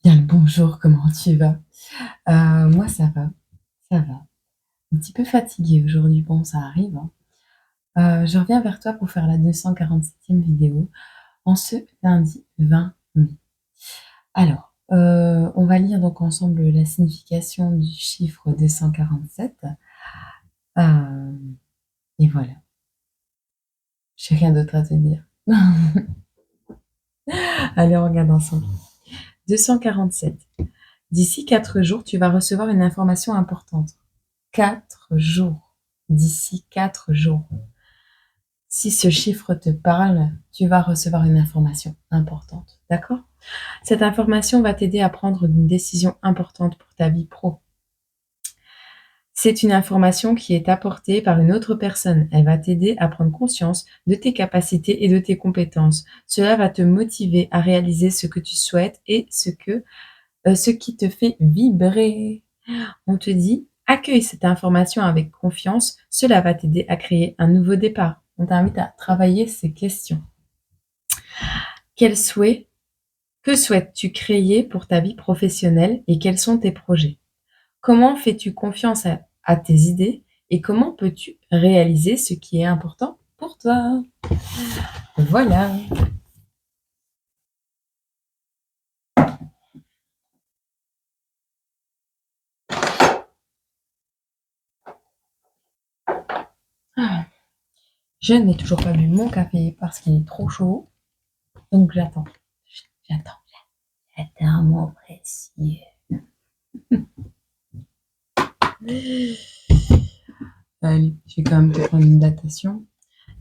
Bien le bonjour, comment tu vas? Moi ça va, ça va. Un petit peu fatiguée aujourd'hui, bon ça arrive, hein. Je reviens vers toi pour faire la 247e vidéo en ce lundi 20 mai. Alors, on va lire donc ensemble la signification du chiffre 247. Et voilà, j'ai rien d'autre à te dire. Allez, on regarde ensemble. 247. D'ici 4 jours, tu vas recevoir une information importante. 4 jours. D'ici 4 jours. Si ce chiffre te parle, tu vas recevoir une information importante. D'accord? Cette information va t'aider à prendre une décision importante pour ta vie pro. C'est une information qui est apportée par une autre personne. Elle va t'aider à prendre conscience de tes capacités et de tes compétences. Cela va te motiver à réaliser ce que tu souhaites et ce qui te fait vibrer. On te dit, accueille cette information avec confiance. Cela va t'aider à créer un nouveau départ. On t'invite à travailler ces questions. Quel souhait Que souhaites-tu créer pour ta vie professionnelle et quels sont tes projets? Comment fais-tu confiance à tes idées et comment peux-tu réaliser ce qui est important pour toi? Voilà. Ah, je n'ai toujours pas bu mon café parce qu'il est trop chaud, donc j'attends. J'attends. J'attends mon précieux. Allez, je vais quand même te prendre une datation.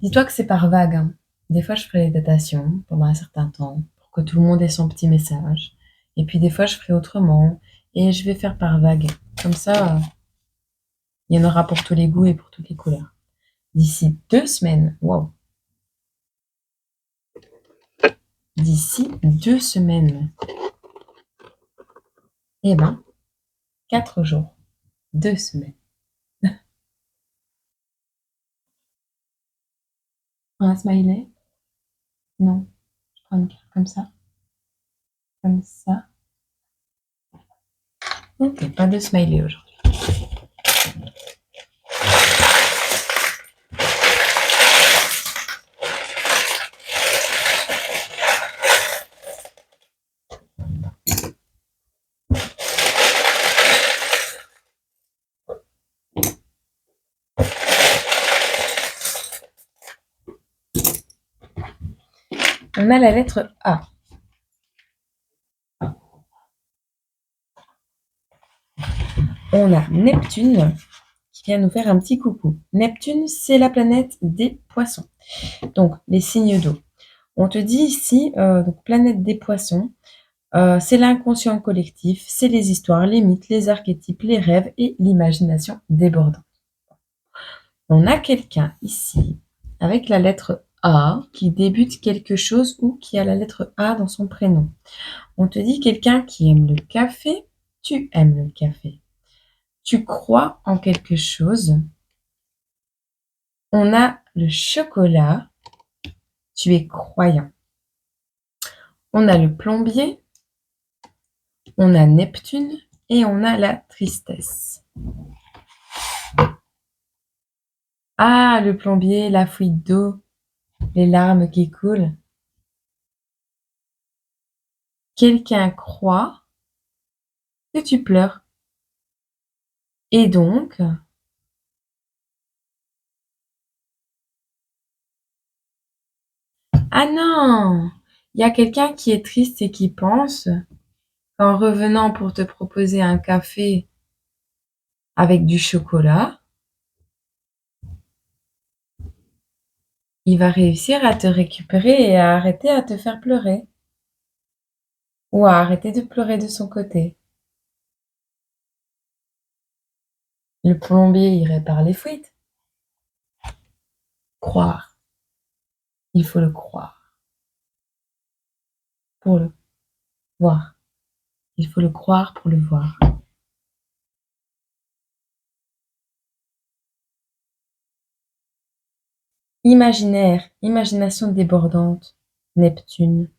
Dis-toi que c'est par vague, hein. Des fois, je ferai les datations pendant un certain temps pour que tout le monde ait son petit message. Et puis des fois, je ferai autrement et je vais faire par vague. Comme ça, il y en aura pour tous les goûts et pour toutes les couleurs. D'ici 2 semaines, wow. D'ici 2 semaines, eh ben, 4 jours, 2 semaines. Un smiley? Non. Je prends une carte comme ça. Comme ça. Ok, pas de smiley aujourd'hui. On a la lettre A. On a Neptune qui vient nous faire un petit coucou. Neptune, c'est la planète des poissons. Donc, les signes d'eau. On te dit ici, donc, planète des poissons, c'est l'inconscient collectif, c'est les histoires, les mythes, les archétypes, les rêves et l'imagination débordante. On a quelqu'un ici avec la lettre A qui débute quelque chose ou qui a la lettre A dans son prénom. On te dit quelqu'un qui aime le café, tu aimes le café. Tu crois en quelque chose. On a le chocolat, tu es croyant. On a le plombier, on a Neptune et on a la tristesse. Ah, le plombier, la fuite d'eau, les larmes qui coulent. Quelqu'un croit que tu pleures. Et donc, ah non, il y a quelqu'un qui est triste et qui pense qu'en revenant pour te proposer un café avec du chocolat, il va réussir à te récupérer et à arrêter à te faire pleurer. Ou à arrêter de pleurer de son côté. Le plombier, il répare les fuites. Croire. Il faut le croire pour le voir. Il faut le croire pour le voir. Imaginaire, imagination débordante, Neptune.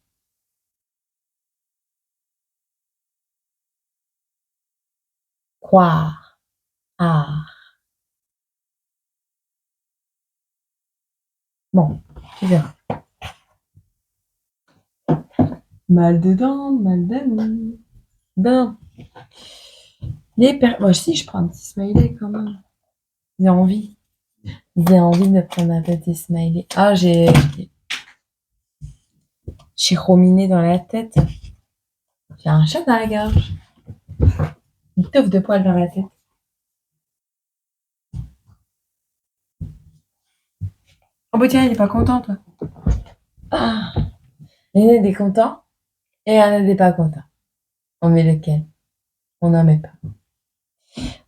croire. Ah. Bon, tu verras. Mal dedans, mal d'amour. Ben, moi aussi, je prends un petit smiley quand même. J'ai envie. J'ai envie de prendre un petit smiley. Ah, j'ai rominé dans la tête. J'ai un chat dans la gorge. Une teuf de poils dans la tête. Oh bah tiens, il est pas content, toi. Ah, il y en a des contents et il y en a des pas contents. On met lequel? On n'en met pas.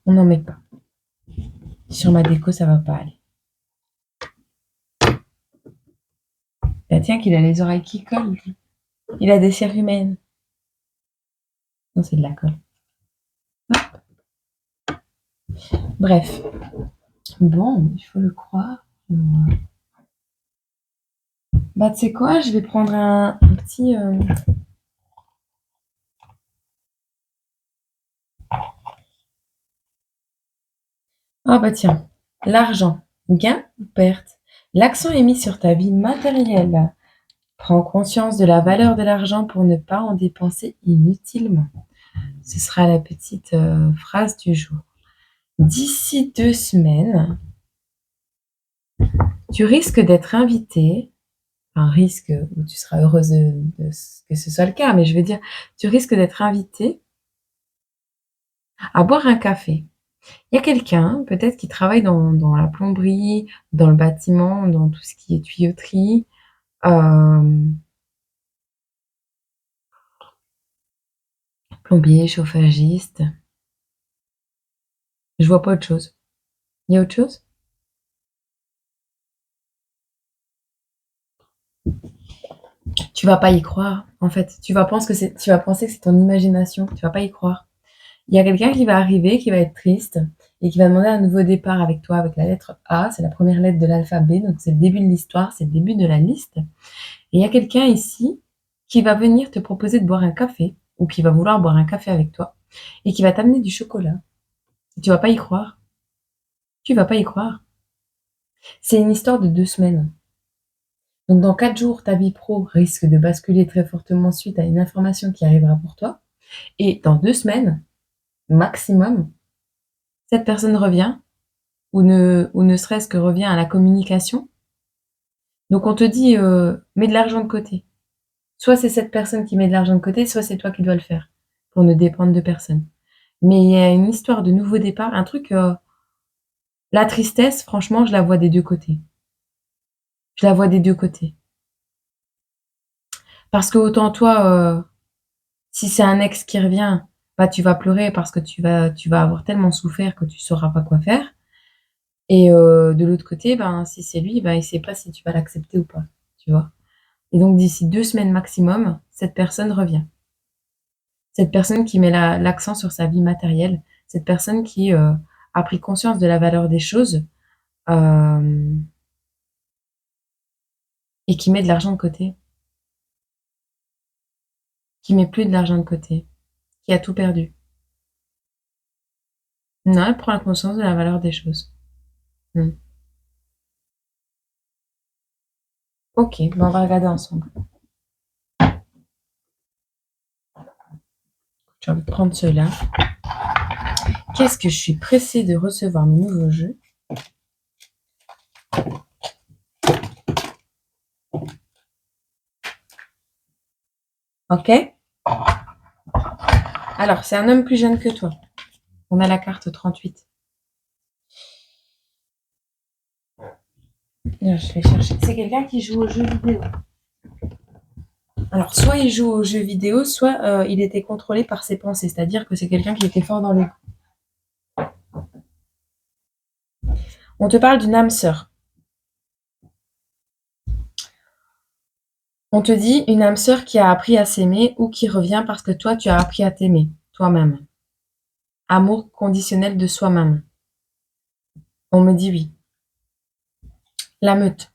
On n'en met pas. Sur ma déco, ça va pas aller. Bah tiens, qu'il a les oreilles qui collent, lui. Il a des chair humaines. Non, c'est de la colle. Bref. Bon, il faut le croire. Bah, tu sais quoi, je vais prendre un petit. Ah, bah, tiens. L'argent. Gain ou perte? L'accent est mis sur ta vie matérielle. Prends conscience de la valeur de l'argent pour ne pas en dépenser inutilement. Ce sera la petite phrase du jour. D'ici 2 semaines, tu risques d'être invité, un risque où tu seras heureuse que ce soit le cas, mais je veux dire, tu risques d'être invité à boire un café. Il y a quelqu'un, peut-être qui travaille dans la plomberie, dans le bâtiment, dans tout ce qui est tuyauterie, plombier, chauffagiste. Je vois pas autre chose. Il y a autre chose? Tu vas pas y croire, en fait. Tu vas penser que c'est ton imagination. Tu vas pas y croire. Il y a quelqu'un qui va arriver, qui va être triste et qui va demander un nouveau départ avec toi, avec la lettre A. C'est la première lettre de l'alphabet, donc c'est le début de l'histoire, c'est le début de la liste. Et il y a quelqu'un ici qui va venir te proposer de boire un café ou qui va vouloir boire un café avec toi et qui va t'amener du chocolat. Et tu vas pas y croire. Tu vas pas y croire. C'est une histoire de 2 semaines. Donc dans 4 jours, ta vie pro risque de basculer très fortement suite à une information qui arrivera pour toi. Et dans 2 semaines, maximum, cette personne revient ou ne serait-ce que revient à la communication. Donc on te dit, mets de l'argent de côté. Soit c'est cette personne qui met de l'argent de côté, soit c'est toi qui dois le faire pour ne dépendre de personne. Mais il y a une histoire de nouveau départ, un truc, la tristesse, franchement, je la vois des 2 côtés. Je la vois des 2 côtés. Parce que autant toi, si c'est un ex qui revient, bah, tu vas pleurer parce que tu vas avoir tellement souffert que tu sauras pas quoi faire et de l'autre côté, ben, si c'est lui, ben, il sait pas si tu vas l'accepter ou pas, tu vois? Et donc d'ici 2 semaines maximum, cette personne revient. Cette personne qui met l'accent sur sa vie matérielle, cette personne qui, a pris conscience de la valeur des choses, hem et qui met de l'argent de côté, qui met plus de l'argent de côté, qui a tout perdu. Non, elle prend la conscience de la valeur des choses. Mmh. OK, ben, on va regarder ensemble. J'ai envie de prendre ceux-là. Qu'est-ce que je suis pressée de recevoir mes nouveaux jeux. OK? Alors, c'est un homme plus jeune que toi. On a la carte 38. Là, je vais chercher. C'est quelqu'un qui joue aux jeux vidéo. Alors, soit il joue aux jeux vidéo, soit il était contrôlé par ses pensées, c'est-à-dire que c'est quelqu'un qui était fort dans les... On te parle d'une âme sœur. On te dit une âme sœur qui a appris à s'aimer ou qui revient parce que toi, tu as appris à t'aimer, toi-même. Amour conditionnel de soi-même. On me dit oui. La meute.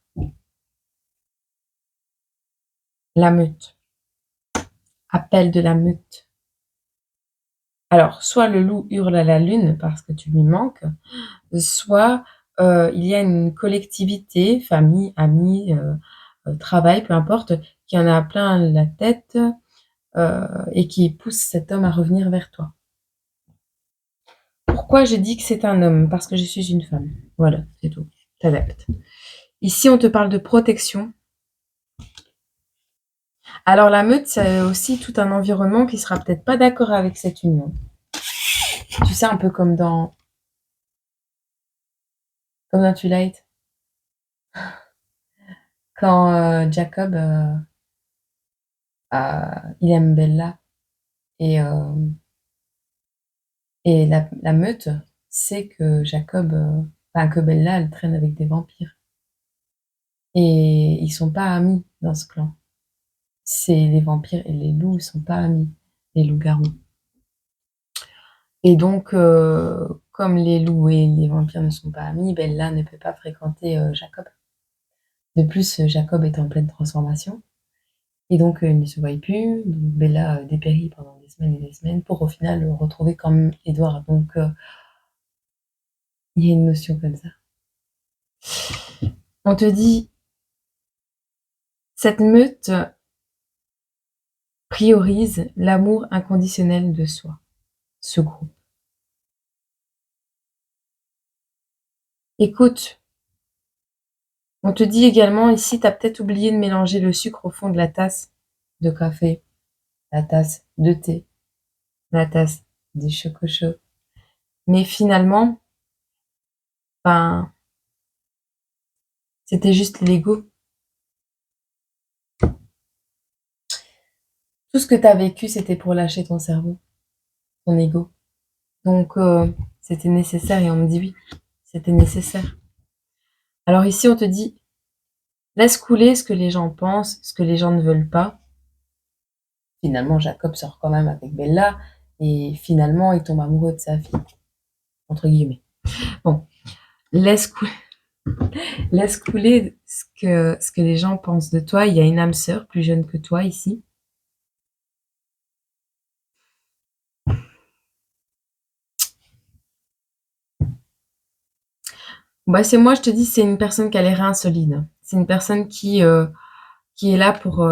La meute. Appel de la meute. Alors, soit le loup hurle à la lune parce que tu lui manques, soit, il y a une collectivité, famille, amis, travail, peu importe, qui en a plein la tête, et qui pousse cet homme à revenir vers toi. Pourquoi je dis que c'est un homme? Parce que je suis une femme. Voilà, c'est tout. T'adaptes. Ici, on te parle de protection. Alors la meute, c'est aussi tout un environnement qui sera peut-être pas d'accord avec cette union. Tu sais, un peu comme dans Twilight, quand Jacob, il aime Bella et, la meute sait que Jacob, enfin que Bella, elle traîne avec des vampires. Et ils sont pas amis dans ce clan. C'est les vampires et les loups, ils sont pas amis, les loups-garous. Et donc, comme les loups et les vampires ne sont pas amis, Bella ne peut pas fréquenter Jacob. De plus, Jacob est en pleine transformation. Et donc, ils ne se voient plus. Donc, Bella dépérit pendant des semaines et des semaines pour au final retrouver quand même Édouard. Donc, il y a une notion comme ça. On te dit, cette meute priorise l'amour inconditionnel de soi, ce groupe. Écoute, on te dit également ici, tu as peut-être oublié de mélanger le sucre au fond de la tasse de café, la tasse de thé, la tasse de choco chaud. Mais finalement, ben, c'était juste l'ego. Tout ce que tu as vécu, c'était pour lâcher ton cerveau, ton ego. Donc, c'était nécessaire et on me dit oui, c'était nécessaire. Alors ici, on te dit, laisse couler ce que les gens pensent, ce que les gens ne veulent pas. Finalement, Jacob sort quand même avec Bella et finalement, il tombe amoureux de sa fille, entre guillemets. Bon, laisse couler, laisse couler ce que les gens pensent de toi. Il y a une âme sœur plus jeune que toi ici. Bah, c'est moi, je te dis, c'est une personne qui a les reins solides. C'est une personne qui est là pour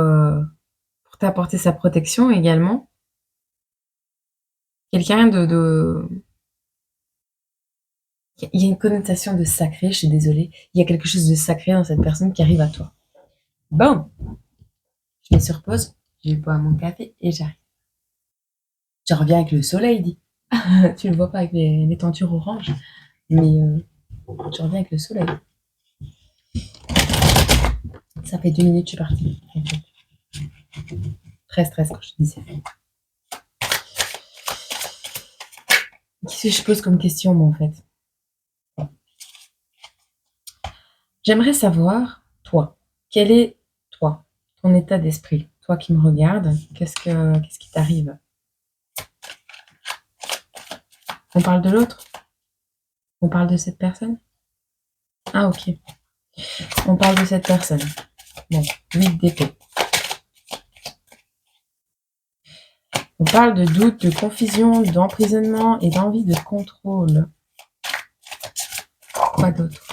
t'apporter sa protection également. Quelqu'un il y a une connotation de sacré, je suis désolée. Il y a quelque chose de sacré dans cette personne qui arrive à toi. Bon, je mets sur pause, je bois mon café et j'arrive. Je reviens avec le soleil, dit. Tu le vois pas avec les tentures oranges, mais je reviens avec le soleil. Ça fait 2 minutes que je suis partie. Très stress quand je te disais. Qu'est-ce que je pose comme question, moi, en fait? J'aimerais savoir, toi, quel est, toi, ton état d'esprit? Toi qui me regardes, qu'est-ce qui t'arrive? On parle de l'autre? On parle de cette personne? Ah, ok. On parle de cette personne. Bon, 8 d'épée. On parle de doute, de confusion, d'emprisonnement et d'envie de contrôle. Quoi d'autre?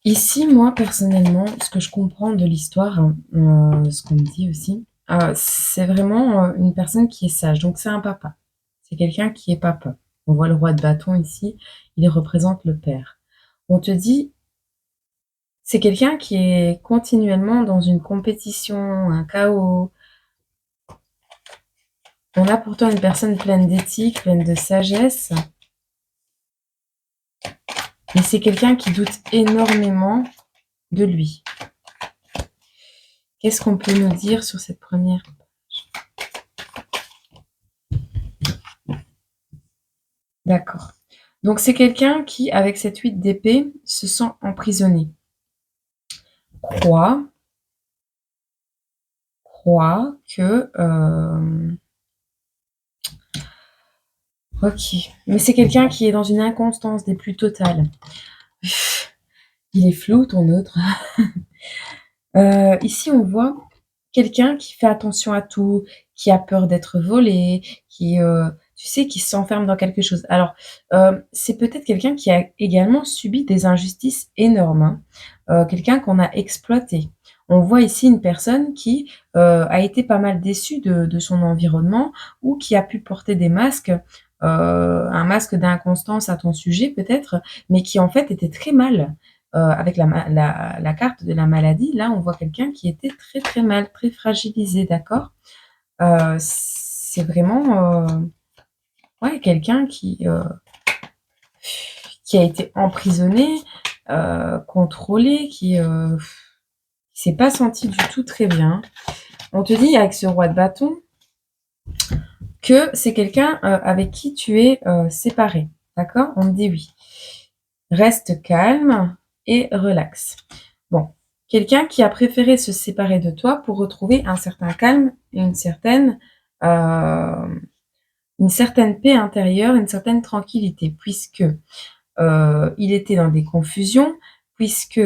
Ici, moi, personnellement, ce que je comprends de l'histoire, ce qu'on me dit aussi, c'est vraiment une personne qui est sage. Donc, c'est un papa. C'est quelqu'un qui est papa. On voit le roi de bâton ici, il représente le père. On te dit, c'est quelqu'un qui est continuellement dans une compétition, un chaos. On a pourtant une personne pleine d'éthique, pleine de sagesse, mais c'est quelqu'un qui doute énormément de lui. Qu'est-ce qu'on peut nous dire sur cette première? D'accord. Donc c'est quelqu'un qui, avec cette 8 d'épée, se sent emprisonné. Croit croit que, OK, mais c'est quelqu'un qui est dans une inconstance des plus totales. Il est flou ton autre. Ici on voit quelqu'un qui fait attention à tout, qui a peur d'être volé, qui, tu sais, qui s'enferme dans quelque chose. Alors, c'est peut-être quelqu'un qui a également subi des injustices énormes, hein, quelqu'un qu'on a exploité. On voit ici une personne qui, a été pas mal déçue de son environnement ou qui a pu porter des masques, un masque d'inconstance à ton sujet peut-être, mais qui en fait était très mal. Avec la carte de la maladie, là, on voit quelqu'un qui était très, très mal, très fragilisé, d'accord? C'est vraiment, ouais, quelqu'un qui a été emprisonné, contrôlé, qui s'est pas senti du tout très bien. On te dit avec ce roi de bâton que c'est quelqu'un, avec qui tu es, séparé, d'accord? On me dit oui. Reste calme et relax. Bon, quelqu'un qui a préféré se séparer de toi pour retrouver un certain calme et heu, une certaine paix intérieure, une certaine tranquillité puisque, il était dans des confusions, puisque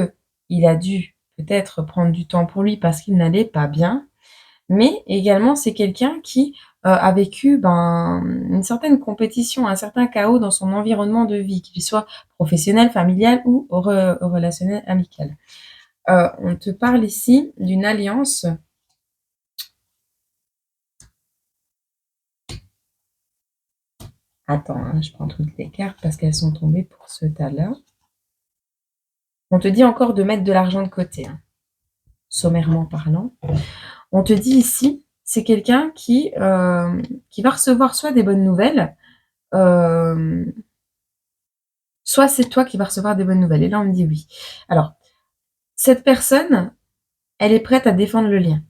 il a dû peut-être prendre du temps pour lui parce qu'il n'allait pas bien, mais également c'est quelqu'un qui, a vécu, ben, une certaine compétition, un certain chaos dans son environnement de vie, qu'il soit professionnel, familial ou relationnel, amical. On te parle ici d'une alliance. Attends, hein, je prends toutes les cartes parce qu'elles sont tombées pour ce tas-là. On te dit encore de mettre de l'argent de côté, hein, sommairement parlant. On te dit ici, c'est quelqu'un qui va recevoir soit des bonnes nouvelles, euh, soit c'est toi qui vas recevoir des bonnes nouvelles. Et là, on me dit oui. Alors, cette personne, elle est prête à défendre le lien.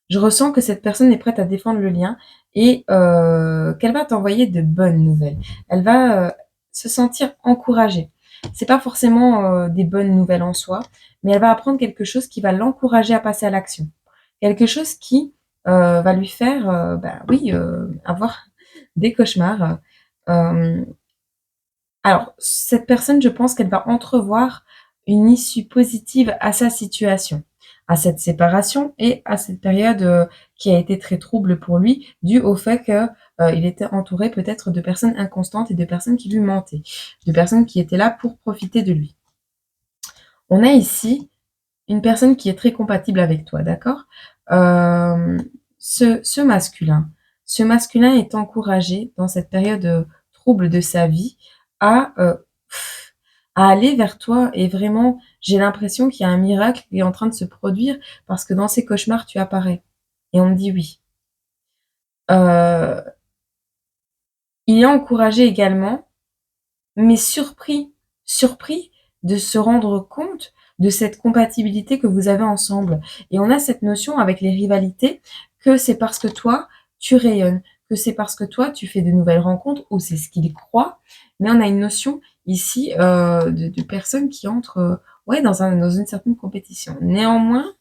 Je ressens que cette personne est prête à défendre le lien et qu'elle va t'envoyer de bonnes nouvelles. Elle va se sentir encouragée. C'est pas forcément des bonnes nouvelles en soi, mais elle va apprendre quelque chose qui va l'encourager à passer à l'action. Quelque chose qui va lui faire, oui, avoir des cauchemars. Euh, alors, cette personne, je pense qu'elle va entrevoir une issue positive à sa situation, à cette séparation et à cette période qui a été très trouble pour lui, due au fait que il était entouré peut-être de personnes inconstantes et de personnes qui lui mentaient, de personnes qui étaient là pour profiter de lui. On a ici une personne qui est très compatible avec toi, d'accord? Euh, ce masculin, ce masculin est encouragé dans cette période trouble de sa vie à, euh, à aller vers toi et vraiment, j'ai l'impression qu'il y a un miracle qui est en train de se produire parce que dans ces cauchemars, tu apparais. Et on me dit oui. Euh, il est encouragé également, mais surpris de se rendre compte de cette compatibilité que vous avez ensemble. Et on a cette notion avec les rivalités que c'est parce que toi, tu rayonnes, que c'est parce que toi, tu fais de nouvelles rencontres, ou c'est ce qu'il croit. Mais on a une notion ici de personnes qui entrent ouais, dans une certaine compétition. Néanmoins,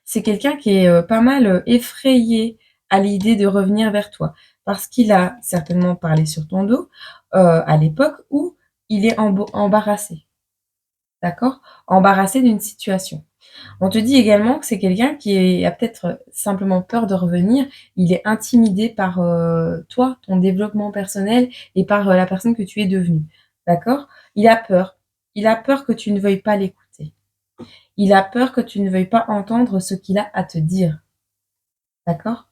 c'est quelqu'un qui est pas mal effrayé à l'idée de revenir vers toi, parce qu'il a certainement parlé sur ton dos à l'époque où il est embarrassé, d'accord? Embarrassé d'une situation. On te dit également que c'est quelqu'un a peut-être simplement peur de revenir, il est intimidé par toi, ton développement personnel et par la personne que tu es devenue, d'accord? Il a peur. Il a peur que tu ne veuilles pas l'écouter. Il a peur que tu ne veuilles pas entendre ce qu'il a à te dire. D'accord?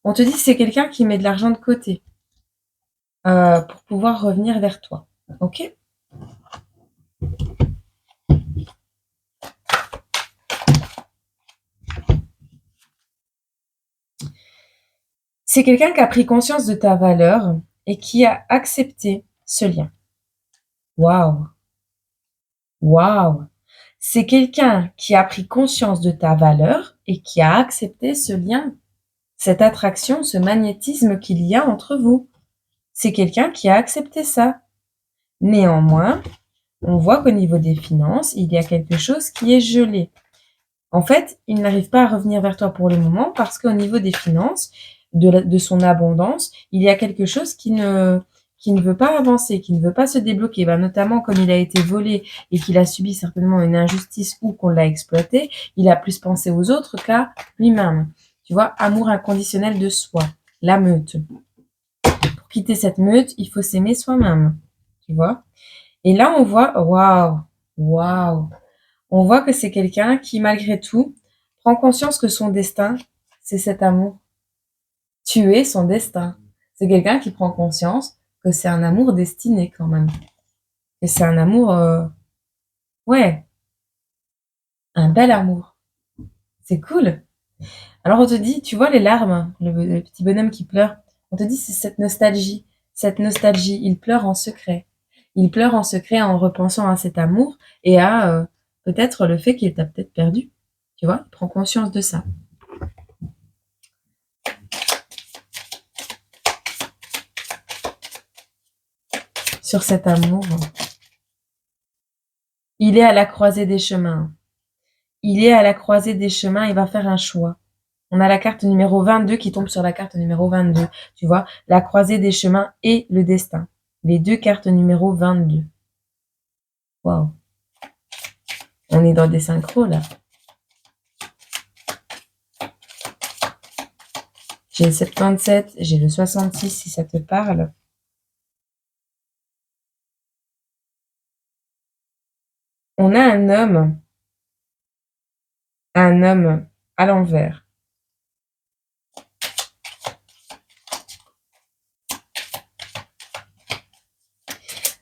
On te dit que c'est quelqu'un qui met de l'argent de côté pour pouvoir revenir vers toi. Ok? C'est quelqu'un qui a pris conscience de ta valeur et qui a accepté ce lien. Waouh! Waouh! C'est quelqu'un qui a pris conscience de ta valeur et qui a accepté ce lien, cette attraction, ce magnétisme qu'il y a entre vous. c'est quelqu'un qui a accepté ça. Néanmoins, on voit qu'au niveau des finances, il y a quelque chose qui est gelé. En fait, il n'arrive pas à revenir vers toi pour le moment parce qu'au niveau des finances, de son abondance, il y a quelque chose qui ne veut pas avancer, qui ne veut pas se débloquer. Ben, notamment comme il a été volé et qu'il a subi certainement une injustice ou qu'on l'a exploité, il a plus pensé aux autres qu'à lui-même. Tu vois, amour inconditionnel de soi, la meute. Pour quitter cette meute, il faut s'aimer soi-même. Tu vois? Et là, on voit, waouh, on voit que c'est quelqu'un qui, malgré tout, prend conscience que son destin, c'est cet amour. Tu es son destin. C'est quelqu'un qui prend conscience que c'est un amour destiné quand même. Et c'est un amour, ouais, un bel amour. C'est cool. Alors on te dit, tu vois les larmes, le petit bonhomme qui pleure, on te dit c'est cette nostalgie. Cette nostalgie, il pleure en secret. Il pleure en secret en repensant à cet amour et à peut-être le fait qu'il t'a peut-être perdu. Tu vois, il prend conscience de ça. Sur cet amour, il est à la croisée des chemins. Il est à la croisée des chemins, il va faire un choix. On a la carte numéro 22 qui tombe sur la carte numéro 22. Tu vois, la croisée des chemins et le destin. Les deux cartes numéro 22. Waouh. On est dans des synchros là. J'ai le 77, j'ai le 66 si ça te parle. On a un homme à l'envers.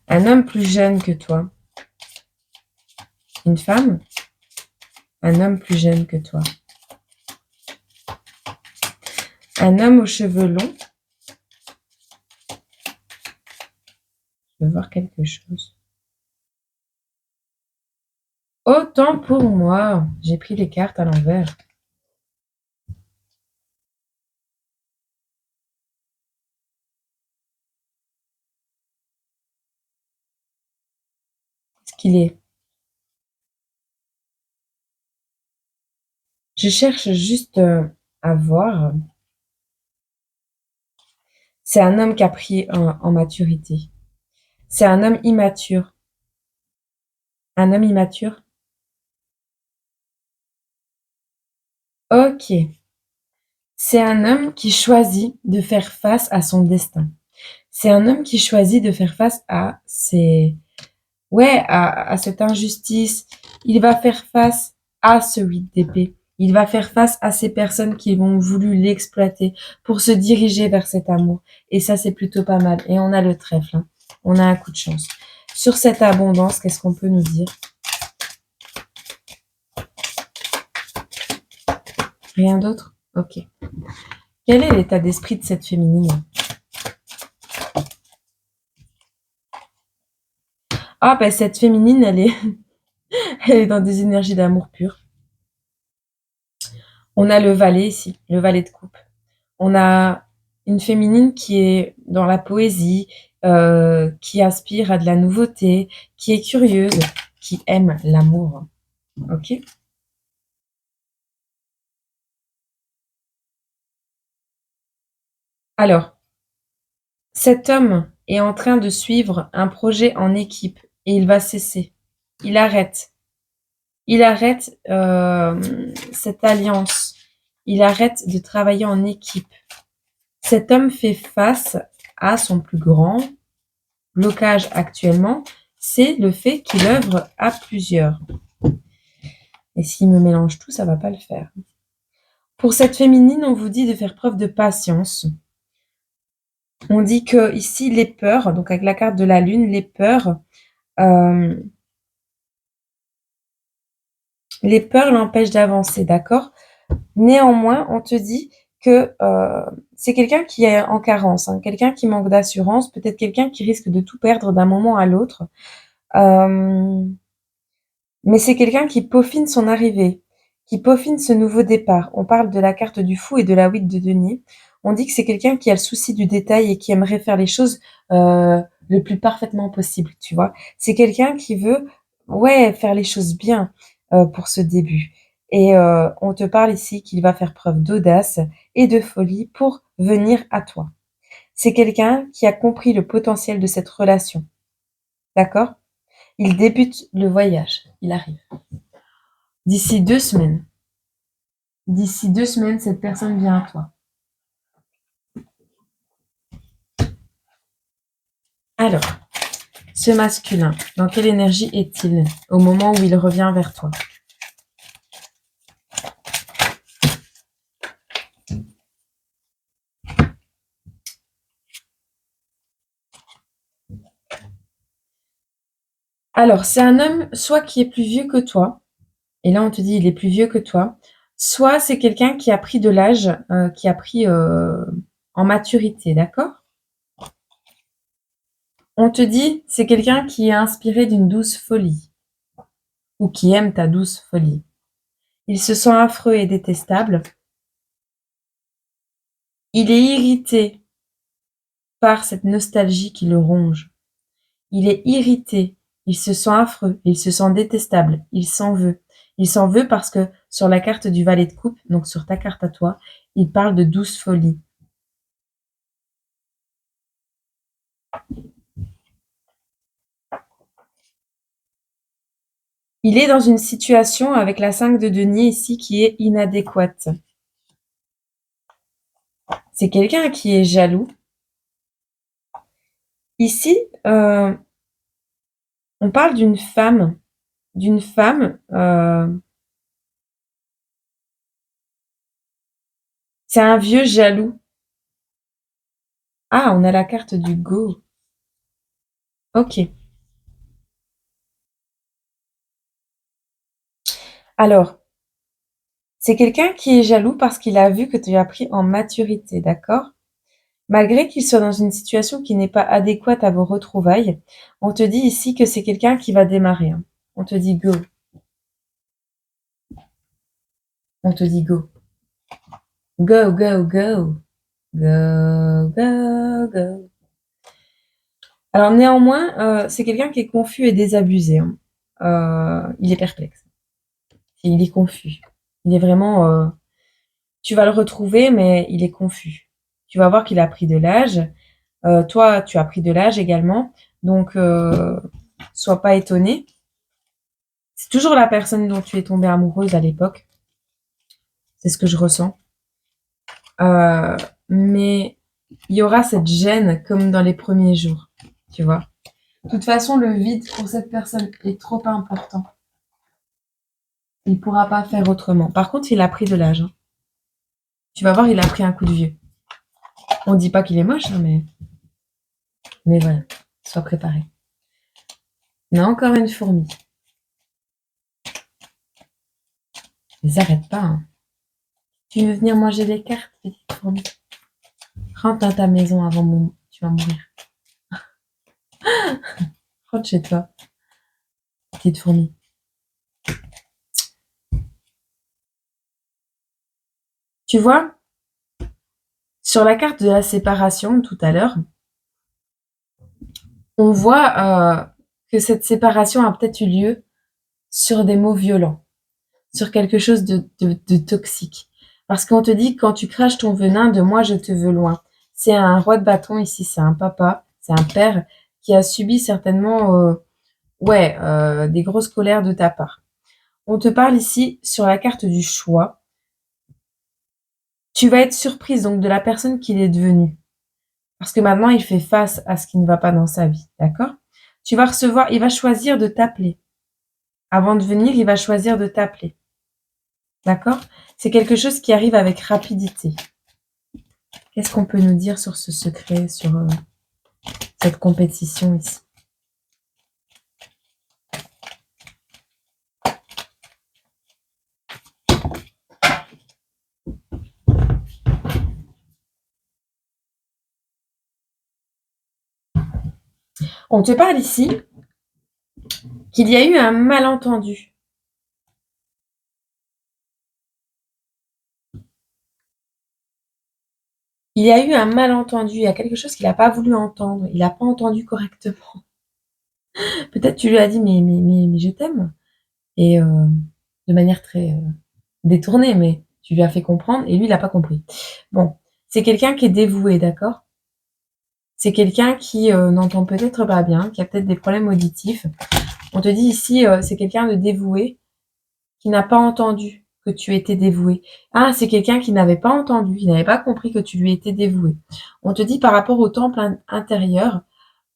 Un homme plus jeune que toi. Une femme, un homme plus jeune que toi. Un homme aux cheveux longs. Je veux voir quelque chose. Autant pour moi, j'ai pris les cartes à l'envers. Qu'est-ce qu'il est? Je cherche juste à voir. C'est un homme qui a pris en maturité. C'est un homme immature. Un homme immature? Ok. C'est un homme qui choisit de faire face à son destin. C'est un homme qui choisit de faire face à à cette injustice. Il va faire face à ce 8 d'épée. Il va faire face à ces personnes qui vont voulu l'exploiter pour se diriger vers cet amour. Et ça, c'est plutôt pas mal. Et on a le trèfle. Hein. On a un coup de chance. Sur cette abondance, qu'est-ce qu'on peut nous dire? Rien d'autre? Ok. Quel est l'état d'esprit de cette féminine? Ah, ben cette féminine, elle est dans des énergies d'amour pur. On a le valet ici, le valet de coupe. On a une féminine qui est dans la poésie, qui aspire à de la nouveauté, qui est curieuse, qui aime l'amour. Ok? Alors, cet homme est en train de suivre un projet en équipe et il va cesser. Il arrête. Il arrête cette alliance. Il arrête de travailler en équipe. Cet homme fait face à son plus grand blocage actuellement, c'est le fait qu'il œuvre à plusieurs. Et s'il me mélange tout, ça va pas le faire. Pour cette féminine, on vous dit de faire preuve de patience. On dit que ici, les peurs, donc avec la carte de la lune, euh, les peurs l'empêchent d'avancer, d'accord? Néanmoins, on te dit que c'est quelqu'un qui est en carence, hein, quelqu'un qui manque d'assurance, peut-être quelqu'un qui risque de tout perdre d'un moment à l'autre. Mais c'est quelqu'un qui peaufine son arrivée. qui peaufine ce nouveau départ. On parle de la carte du fou et de la 8 de denier. On dit que c'est quelqu'un qui a le souci du détail et qui aimerait faire les choses le plus parfaitement possible, tu vois. C'est quelqu'un qui veut, ouais, faire les choses bien pour ce début. Et on te parle ici qu'il va faire preuve d'audace et de folie pour venir à toi. C'est quelqu'un qui a compris le potentiel de cette relation, d'accord? Il débute le voyage, il arrive. D'ici 2 semaines. D'ici 2 semaines, cette personne vient à toi. Alors, ce masculin, dans quelle énergie est-il au moment où il revient vers toi? Alors, c'est un homme soit qui est plus vieux que toi, et là on te dit il est plus vieux que toi, soit c'est quelqu'un qui a pris de l'âge, qui a pris en maturité, d'accord? On te dit c'est quelqu'un qui est inspiré d'une douce folie, ou qui aime ta douce folie. Il se sent affreux et détestable. Il est irrité par cette nostalgie qui le ronge. Il est irrité, il se sent affreux, il se sent détestable, il s'en veut. Il s'en veut parce que sur la carte du valet de coupe, donc sur ta carte à toi, il parle de douce folie. Il est dans une situation avec la 5 de denier ici qui est inadéquate. C'est quelqu'un qui est jaloux. Ici, on parle d'une femme, d'une femme, c'est un vieux jaloux. Ah, on a la carte du go. Ok. Alors, c'est quelqu'un qui est jaloux parce qu'il a vu que tu as pris en maturité, d'accord? Malgré qu'il soit dans une situation qui n'est pas adéquate à vos retrouvailles, on te dit ici que c'est quelqu'un qui va démarrer, hein. On te dit go. On te dit go. Go, go, go. Go, go, go. Alors néanmoins, c'est quelqu'un qui est confus et désabusé, hein. Il est perplexe. Il est confus. Il est vraiment... tu vas le retrouver, mais il est confus. Tu vas voir qu'il a pris de l'âge. Toi, tu as pris de l'âge également. Donc, sois pas étonné. C'est toujours la personne dont tu es tombée amoureuse à l'époque. C'est ce que je ressens. Euh, mais il y aura cette gêne comme dans les premiers jours. Tu vois. De toute façon, le vide pour cette personne est trop important. Il ne pourra pas faire autrement. Par contre, il a pris de l'âge, hein. Tu vas voir, il a pris un coup de vieux. On ne dit pas qu'il est moche, hein, mais voilà. Sois préparé. On a encore une fourmi. Mais arrête pas, hein. Tu veux venir manger des cartes, petite fourmi? Rentre dans ta maison avant tu vas mourir. Rentre chez toi, petite fourmi. Tu vois, sur la carte de la séparation tout à l'heure, on voit que cette séparation a peut-être eu lieu sur des mots violents, sur quelque chose de toxique. Parce qu'on te dit, quand tu craches ton venin, de moi je te veux loin. C'est un roi de bâton ici, c'est un papa, c'est un père qui a subi certainement des grosses colères de ta part. On te parle ici sur la carte du choix. Tu vas être surprise donc de la personne qu'il est devenu. Parce que maintenant, il fait face à ce qui ne va pas dans sa vie, d'accord? Tu vas recevoir, il va choisir de t'appeler. Avant de venir, il va choisir de t'appeler, d'accord? C'est quelque chose qui arrive avec rapidité. Qu'est-ce qu'on peut nous dire sur ce secret, sur cette compétition ici? On te parle ici qu'il y a eu un malentendu. Il y a eu un malentendu, il y a quelque chose qu'il n'a pas voulu entendre, il n'a pas entendu correctement. Peut-être tu lui as dit mais je t'aime et de manière très détournée, mais tu lui as fait comprendre et lui il n'a pas compris. Bon, c'est quelqu'un qui est dévoué, d'accord? C'est quelqu'un qui n'entend peut-être pas bien, qui a peut-être des problèmes auditifs. On te dit ici, c'est quelqu'un de dévoué qui n'a pas entendu que tu étais dévoué. Ah, c'est quelqu'un qui n'avait pas entendu, qui n'avait pas compris que tu lui étais dévoué. On te dit par rapport au temple intérieur,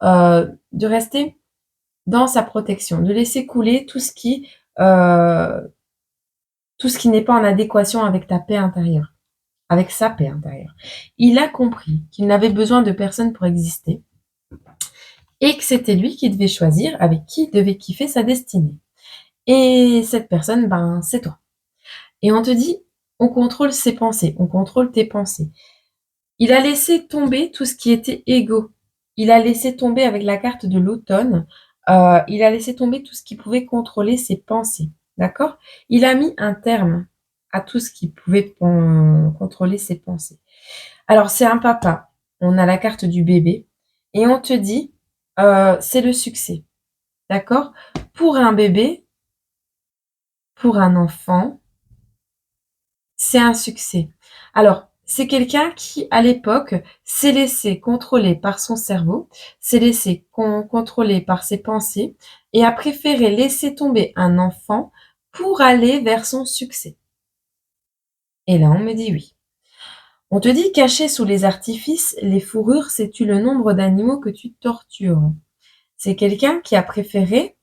de rester dans sa protection, de laisser couler euh, tout ce qui n'est pas en adéquation avec ta paix intérieure, avec sa paix intérieure. Il a compris qu'il n'avait besoin de personne pour exister et que c'était lui qui devait choisir avec qui il devait kiffer sa destinée. Et cette personne, ben, c'est toi. Et on te dit, on contrôle ses pensées, on contrôle tes pensées. Il a laissé tomber tout ce qui était égo. Il a laissé tomber avec la carte de l'automne, il a laissé tomber tout ce qui pouvait contrôler ses pensées. D'accord? Il a mis un terme à tout ce qui pouvait contrôler ses pensées. Alors, c'est un papa. On a la carte du bébé. Et on te dit, c'est le succès. D'accord? Pour un bébé, pour un enfant, c'est un succès. Alors, c'est quelqu'un qui, à l'époque, s'est laissé contrôler par son cerveau, s'est laissé contrôler par ses pensées et a préféré laisser tomber un enfant pour aller vers son succès. Et là, on me dit oui. On te dit caché sous les artifices, les fourrures, sais-tu le nombre d'animaux que tu tortures? C'est quelqu'un qui a préféré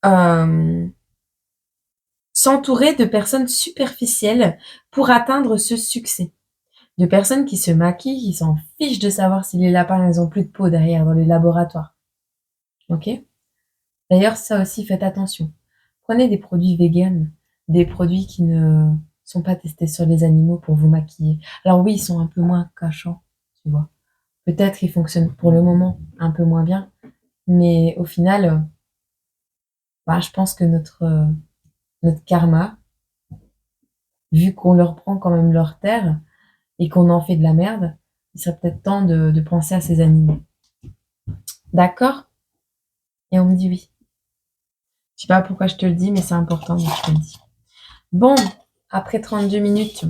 euh, s'entourer de personnes superficielles pour atteindre ce succès. De personnes qui se maquillent, qui s'en fichent de savoir si les lapins, ils ont plus de peau derrière dans les laboratoires. Ok? D'ailleurs, ça aussi, faites attention. Prenez des produits véganes, des produits qui ne sont pas testés sur les animaux pour vous maquiller. Alors oui, ils sont un peu moins cachants, tu vois. Peut-être ils fonctionnent pour le moment un peu moins bien, mais au final, bah, je pense que notre karma, vu qu'on leur prend quand même leur terre et qu'on en fait de la merde, il serait peut-être temps de penser à ces animaux. D'accord? Et on me dit oui. Je sais pas pourquoi je te le dis, mais c'est important, donc je te le dis. Bon, après 32 minutes,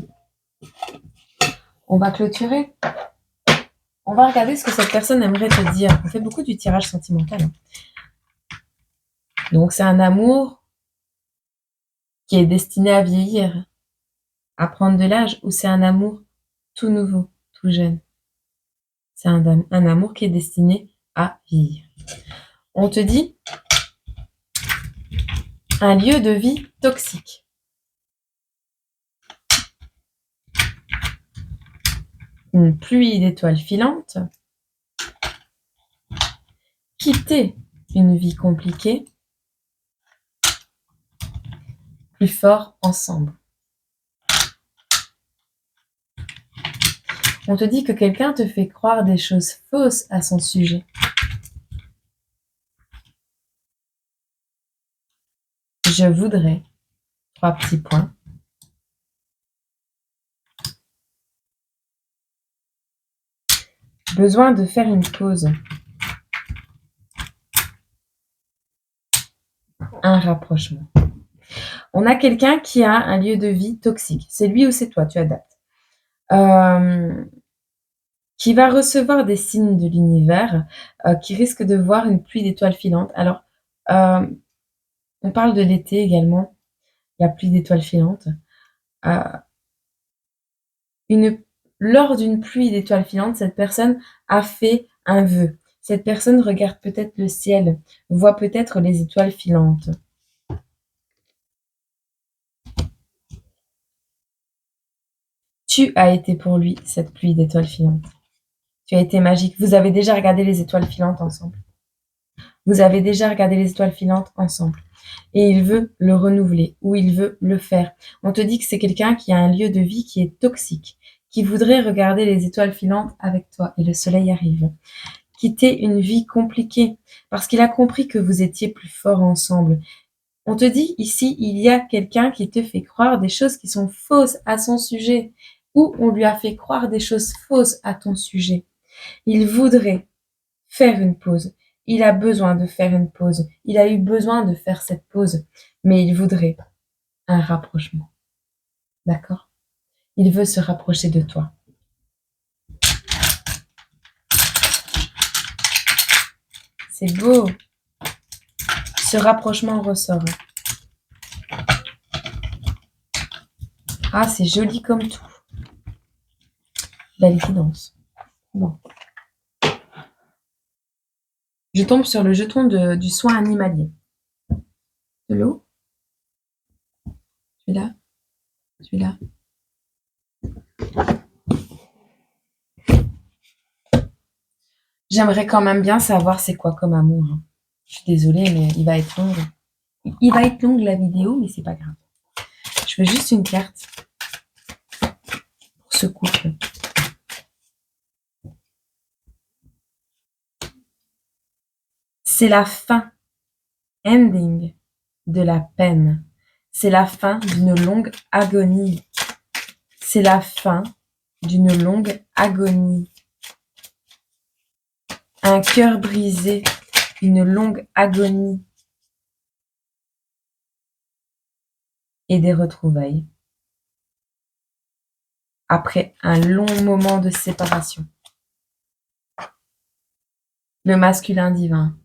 on va clôturer. On va regarder ce que cette personne aimerait te dire. On fait beaucoup du tirage sentimental. Donc, c'est un amour qui est destiné à vieillir, à prendre de l'âge, ou c'est un amour tout nouveau, tout jeune. C'est un amour qui est destiné à vieillir. On te dit un lieu de vie toxique. Une pluie d'étoiles filantes. Quitter une vie compliquée. Plus fort ensemble. On te dit que quelqu'un te fait croire des choses fausses à son sujet. Je voudrais, 3 petits points. Besoin de faire une pause. Un rapprochement. On a quelqu'un qui a un lieu de vie toxique. C'est lui ou c'est toi, tu adaptes. Qui va recevoir des signes de l'univers, qui risque de voir une pluie d'étoiles filantes. Alors, on parle de l'été également, la pluie d'étoiles filantes. Euh, lors d'une pluie d'étoiles filantes, cette personne a fait un vœu. Cette personne regarde peut-être le ciel, voit peut-être les étoiles filantes. Tu as été pour lui cette pluie d'étoiles filantes. Tu as été magique. Vous avez déjà regardé les étoiles filantes ensemble. Vous avez déjà regardé les étoiles filantes ensemble. Et il veut le renouveler ou il veut le faire. On te dit que c'est quelqu'un qui a un lieu de vie qui est toxique, qui voudrait regarder les étoiles filantes avec toi et le soleil arrive. Quitter une vie compliquée parce qu'il a compris que vous étiez plus forts ensemble. On te dit ici, il y a quelqu'un qui te fait croire des choses qui sont fausses à son sujet. ou on lui a fait croire des choses fausses à ton sujet. Il voudrait faire une pause. Il a besoin de faire une pause. Il a eu besoin de faire cette pause, mais il voudrait un rapprochement. D'accord? Il veut se rapprocher de toi. C'est beau. Ce rapprochement ressort. Ah, c'est joli comme tout. Belle guidance. Bon. Je tombe sur le jeton du soin animalier. De l'eau. Celui-là. Celui-là. J'aimerais quand même bien savoir c'est quoi comme amour. Je suis désolée, mais il va être long. Il va être long la vidéo, mais c'est pas grave. Je veux juste une carte pour ce couple. C'est la fin, ending, de la peine. C'est la fin d'une longue agonie. C'est la fin d'une longue agonie. Un cœur brisé, une longue agonie. Et des retrouvailles. Après un long moment de séparation. Le masculin divin.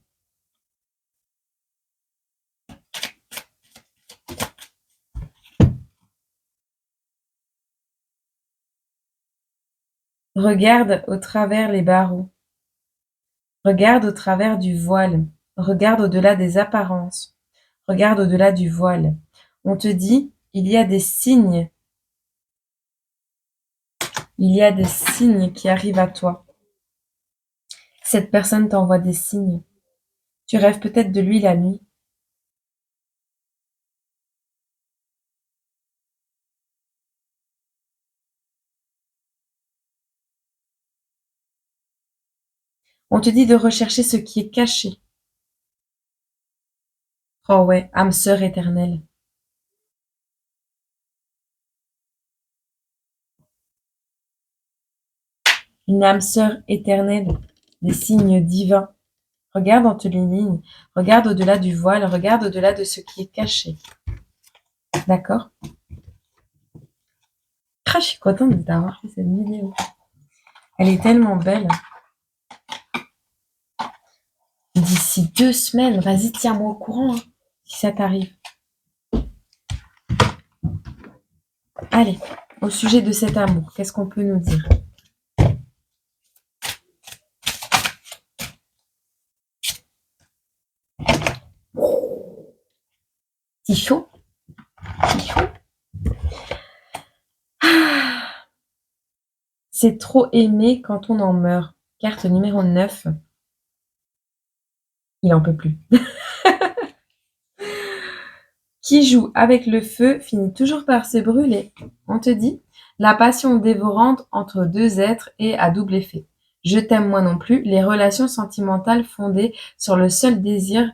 Regarde au travers les barreaux. Regarde au travers du voile. Regarde au-delà des apparences. Regarde au-delà du voile. On te dit, il y a des signes. Il y a des signes qui arrivent à toi. Cette personne t'envoie des signes. Tu rêves peut-être de lui la nuit. On te dit de rechercher ce qui est caché. Oh ouais, âme sœur éternelle. Une âme sœur éternelle, des signes divins. Regarde entre les lignes, regarde au-delà du voile, regarde au-delà de ce qui est caché. D'accord? Ah, je suis contente de t'avoir fait cette vidéo. Elle est tellement belle. D'ici 2 semaines, vas-y, tiens-moi au courant, hein, si ça t'arrive. Allez, au sujet de cet amour, qu'est-ce qu'on peut nous dire? C'est chaud? C'est chaud? C'est trop aimer quand on en meurt. Carte numéro 9. Il en peut plus. Qui joue avec le feu finit toujours par se brûler. On te dit, la passion dévorante entre deux êtres est à double effet. Je t'aime moi non plus, les relations sentimentales fondées sur le seul désir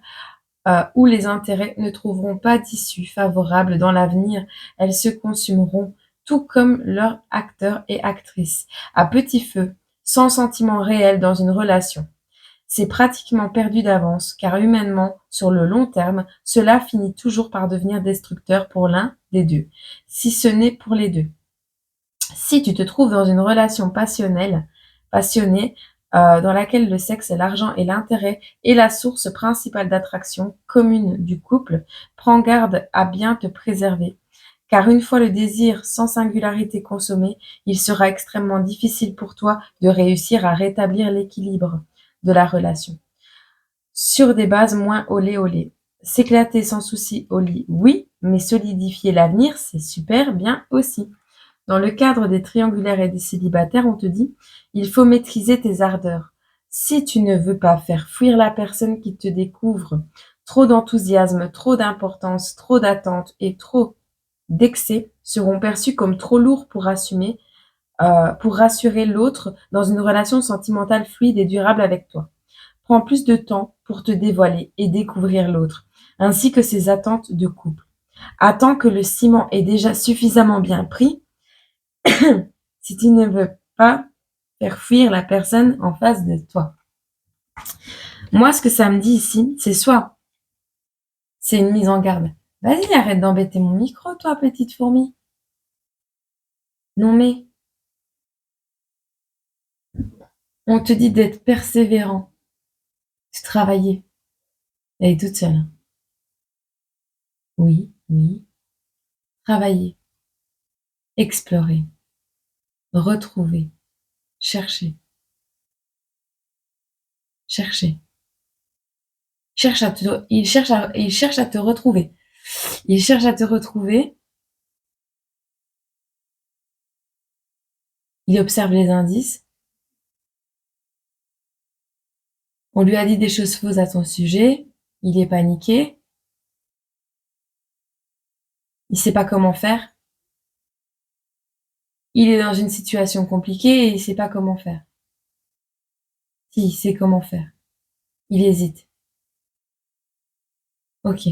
où les intérêts ne trouveront pas d'issue favorable dans l'avenir, elles se consumeront, tout comme leurs acteurs et actrices, à petit feu, sans sentiment réel dans une relation. C'est pratiquement perdu d'avance, car humainement, sur le long terme, cela finit toujours par devenir destructeur pour l'un des deux, si ce n'est pour les deux. Si tu te trouves dans une relation passionnée, dans laquelle le sexe et l'argent et l'intérêt est la source principale d'attraction commune du couple, prends garde à bien te préserver. Car une fois le désir sans singularité consommé, il sera extrêmement difficile pour toi de réussir à rétablir l'équilibre de la relation. Sur des bases moins olé olé. S'éclater sans souci au lit, oui, mais solidifier l'avenir, c'est super bien aussi. Dans le cadre des triangulaires et des célibataires, on te dit, il faut maîtriser tes ardeurs. Si tu ne veux pas faire fuir la personne qui te découvre, trop d'enthousiasme, trop d'importance, trop d'attente et trop d'excès seront perçus comme trop lourds pour rassurer l'autre dans une relation sentimentale fluide et durable avec toi. Prends plus de temps pour te dévoiler et découvrir l'autre, ainsi que ses attentes de couple. Attends que le ciment est déjà suffisamment bien pris si tu ne veux pas faire fuir la personne en face de toi. Moi, ce que ça me dit ici, c'est soit c'est une mise en garde. Vas-y, arrête d'embêter mon micro, toi, petite fourmi. Non mais, on te dit d'être persévérant, de travailler. Elle est toute seule. Oui, oui. Travailler, explorer, retrouver, chercher, chercher. Il cherche à te retrouver. Il cherche à te retrouver. Il observe les indices. On lui a dit des choses fausses à ton sujet. Il est paniqué. Il sait pas comment faire. Il est dans une situation compliquée et il sait pas comment faire. Si, il sait comment faire. Il hésite. Ok.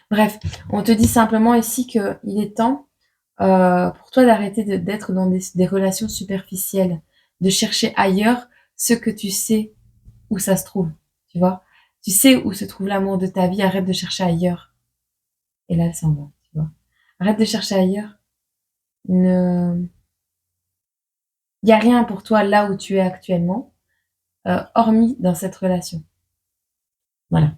Bref, on te dit simplement ici qu'il est temps pour toi d'arrêter d'être dans des relations superficielles, de chercher ailleurs ce que tu sais où ça se trouve, tu vois. Tu sais où se trouve l'amour de ta vie, arrête de chercher ailleurs. Et là, elle s'en va, tu vois. Arrête de chercher ailleurs. Ne... Il n'y a rien pour toi là où tu es actuellement, hormis dans cette relation. Voilà.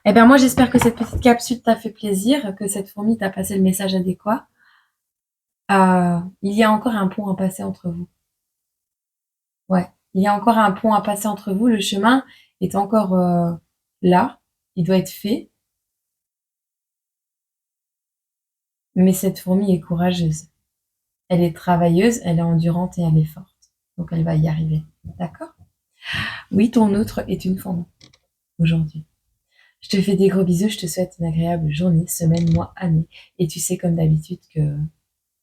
Eh bien, moi, j'espère que cette petite capsule t'a fait plaisir, que cette fourmi t'a passé le message adéquat. Il y a encore un pont à passer entre vous. Ouais, il y a encore un pont à passer entre vous. Le chemin est encore là. Il doit être fait. Mais cette fourmi est courageuse. Elle est travailleuse, elle est endurante et elle est forte. Donc elle va y arriver. D'accord? Oui, ton autre est une fourmi aujourd'hui. Je te fais des gros bisous. Je te souhaite une agréable journée, semaine, mois, année. Et tu sais comme d'habitude que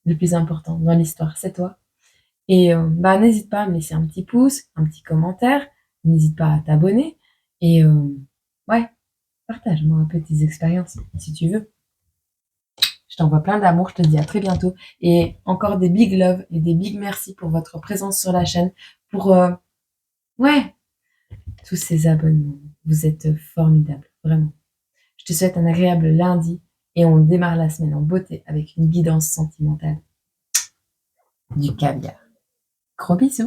le plus important dans l'histoire, c'est toi. Et n'hésite pas à me laisser un petit pouce, un petit commentaire. N'hésite pas à t'abonner. Et ouais, partage-moi un peu tes expériences si tu veux. Je t'envoie plein d'amour. Je te dis à très bientôt. Et encore des big love et des big merci pour votre présence sur la chaîne. Pour, ouais, tous ces abonnements. Vous êtes formidables, vraiment. Je te souhaite un agréable lundi et on démarre la semaine en beauté avec une guidance sentimentale. Du caviar. Gros bisous.